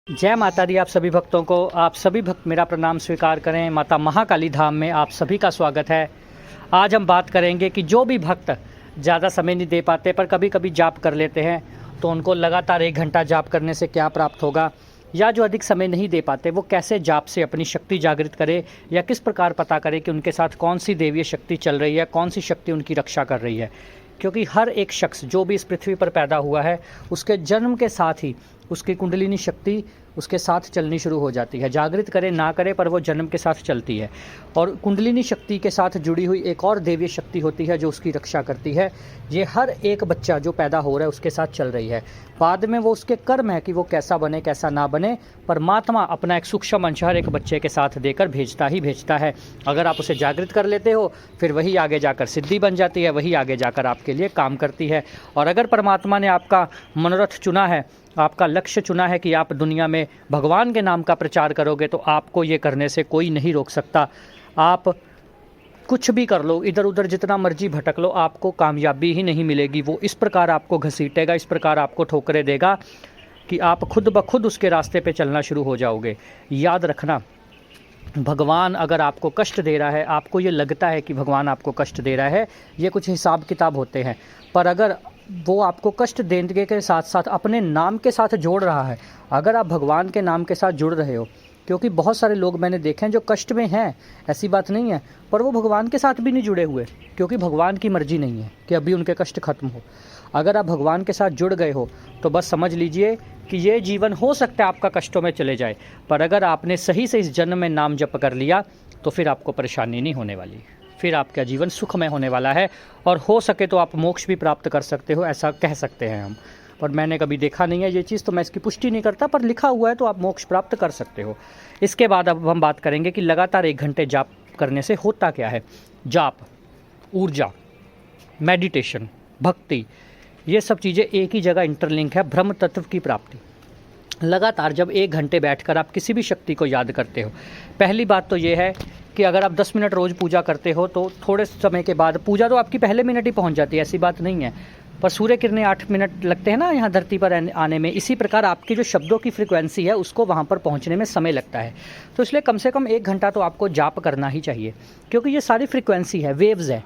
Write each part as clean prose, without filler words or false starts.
जय माता दी। आप सभी भक्तों को, आप सभी भक्त मेरा प्रणाम स्वीकार करें। माता महाकाली धाम में आप सभी का स्वागत है। आज हम बात करेंगे कि जो भी भक्त ज़्यादा समय नहीं दे पाते पर कभी कभी जाप कर लेते हैं तो उनको लगातार 1 घंटा जाप करने से क्या प्राप्त होगा, या जो अधिक समय नहीं दे पाते वो कैसे जाप से अपनी शक्ति जागृत करे, या किस प्रकार पता करे कि उनके साथ कौन सी देवीय शक्ति चल रही है, कौन सी शक्ति उनकी रक्षा कर रही है। क्योंकि हर एक शख्स जो भी इस पृथ्वी पर पैदा हुआ है उसके जन्म के साथ ही उसकी कुंडलिनी शक्ति उसके साथ चलनी शुरू हो जाती है। जागृत करे ना करे पर वो जन्म के साथ चलती है। और कुंडलिनी शक्ति के साथ जुड़ी हुई एक और देवीय शक्ति होती है जो उसकी रक्षा करती है। ये हर एक बच्चा जो पैदा हो रहा है उसके साथ चल रही है। बाद में वो उसके कर्म है कि वो कैसा बने कैसा ना बने, परमात्मा अपना एक सूक्ष्म अंश हर एक बच्चे के साथ देकर भेजता ही भेजता है। अगर आप उसे जागृत कर लेते हो फिर वही आगे जाकर सिद्धि बन जाती है, वही आगे जाकर आपके लिए काम करती है। और अगर परमात्मा ने आपका मनोरथ चुना है, आपका लक्ष्य चुना है कि आप दुनिया में भगवान के नाम का प्रचार करोगे, तो आपको ये करने से कोई नहीं रोक सकता। आप कुछ भी कर लो, इधर उधर जितना मर्जी भटक लो, आपको कामयाबी ही नहीं मिलेगी। वो इस प्रकार आपको घसीटेगा, इस प्रकार आपको ठोकरे देगा कि आप खुद ब खुद उसके रास्ते पे चलना शुरू हो जाओगे। याद रखना, भगवान अगर आपको कष्ट दे रहा है, आपको ये लगता है कि भगवान आपको कष्ट दे रहा है, ये कुछ हिसाब किताब होते हैं। पर अगर वो आपको कष्ट देने के साथ साथ अपने नाम के साथ जोड़ रहा है, अगर आप भगवान के नाम के साथ जुड़ रहे हो, क्योंकि बहुत सारे लोग मैंने देखे हैं जो कष्ट में हैं, ऐसी बात नहीं है, पर वो भगवान के साथ भी नहीं जुड़े हुए, क्योंकि भगवान की मर्जी नहीं है कि अभी उनके कष्ट खत्म हो। अगर आप भगवान के साथ जुड़ गए हो तो बस समझ लीजिए कि ये जीवन हो सकता है आपका कष्टों में चले जाए, पर अगर आपने सही से इस जन्म में नाम जप कर लिया तो फिर आपको परेशानी नहीं होने वाली, फिर आपका जीवन सुखमय होने वाला है। और हो सके तो आप मोक्ष भी प्राप्त कर सकते हो, ऐसा कह सकते हैं हम। पर मैंने कभी देखा नहीं है ये चीज़, तो मैं इसकी पुष्टि नहीं करता, पर लिखा हुआ है तो आप मोक्ष प्राप्त कर सकते हो। इसके बाद अब हम बात करेंगे कि लगातार 1 घंटे जाप करने से होता क्या है। जाप, ऊर्जा, मेडिटेशन, भक्ति, ये सब चीज़ें एक ही जगह इंटरलिंक है। ब्रह्म तत्व की प्राप्ति। लगातार जब 1 घंटे बैठकर आप किसी भी शक्ति को याद करते हो, पहली बात तो ये है कि अगर आप 10 मिनट रोज़ पूजा करते हो तो थोड़े समय के बाद पूजा तो आपकी पहले मिनट ही पहुंच जाती है, ऐसी बात नहीं है। पर सूर्य किरणें 8 मिनट लगते हैं ना यहाँ धरती पर आने में, इसी प्रकार आपकी जो शब्दों की फ्रिक्वेंसी है उसको वहाँ पर पहुँचने में समय लगता है। तो इसलिए कम से कम 1 घंटा तो आपको जाप करना ही चाहिए, क्योंकि ये सारी फ्रिक्वेंसी है, वेव्स है,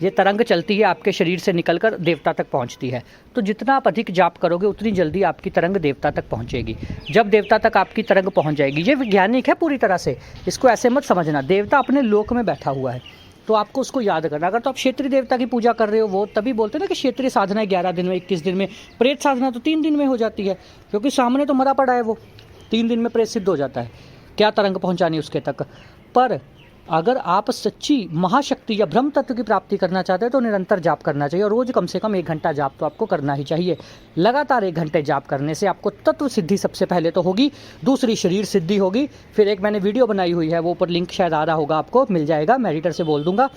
ये तरंग चलती है, आपके शरीर से निकलकर देवता तक पहुंचती है। तो जितना आप अधिक जाप करोगे उतनी जल्दी आपकी तरंग देवता तक पहुंचेगी। जब देवता तक आपकी तरंग पहुंच जाएगी, ये वैज्ञानिक है पूरी तरह से, इसको ऐसे मत समझना। देवता अपने लोक में बैठा हुआ है, तो आपको उसको याद करना। अगर तो आप क्षेत्रीय देवता की पूजा कर रहे हो, वो तभी बोलते हैं ना कि क्षेत्रीय साधना 11 दिन में, 21 दिन में, प्रेत साधना तो 3 दिन में हो जाती है, क्योंकि सामने तो मरा पड़ा है, वो 3 दिन में प्रेत सिद्ध हो जाता है। क्या तरंग पहुँचानी उसके तक। पर अगर आप सच्ची महाशक्ति या ब्रह्म तत्व की प्राप्ति करना चाहते हैं तो निरंतर जाप करना चाहिए, और रोज़ कम से कम 1 घंटा जाप तो आपको करना ही चाहिए। लगातार 1 घंटे जाप करने से आपको तत्व सिद्धि सबसे पहले तो होगी, दूसरी शरीर सिद्धि होगी। फिर एक मैंने वीडियो बनाई हुई है, वो ऊपर लिंक शायद आ रहा होगा, आपको मिल जाएगा, मैं एडिटर से बोल दूंगा।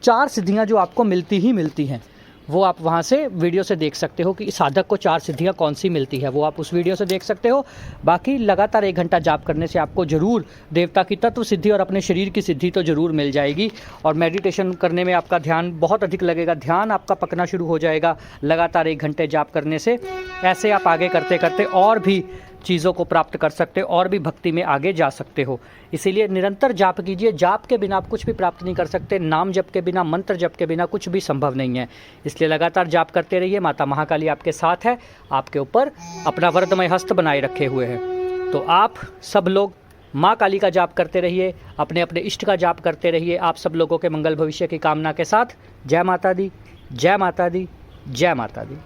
4 सिद्धियाँ जो आपको मिलती ही मिलती हैं, वो आप वहाँ से वीडियो से देख सकते हो कि साधक को 4 सिद्धियाँ कौन सी मिलती है, वो आप उस वीडियो से देख सकते हो। बाकी लगातार 1 घंटा जाप करने से आपको ज़रूर देवता की तत्व सिद्धि और अपने शरीर की सिद्धि तो ज़रूर मिल जाएगी। और मेडिटेशन करने में आपका ध्यान बहुत अधिक लगेगा, ध्यान आपका पकना शुरू हो जाएगा लगातार 1 घंटे जाप करने से। ऐसे आप आगे करते करते और भी चीज़ों को प्राप्त कर सकते हो, और भी भक्ति में आगे जा सकते हो। इसीलिए निरंतर जाप कीजिए। जाप के बिना आप कुछ भी प्राप्त नहीं कर सकते, नाम जप के बिना, मंत्र जप के बिना कुछ भी संभव नहीं है। इसलिए लगातार जाप करते रहिए। माता महाकाली आपके साथ है, आपके ऊपर अपना वरदमय हस्त बनाए रखे हुए हैं। तो आप सब लोग माँ काली का जाप करते रहिए, अपने अपने इष्ट का जाप करते रहिए। आप सब लोगों के मंगल भविष्य की कामना के साथ जय माता दी, जय माता दी, जय माता दी।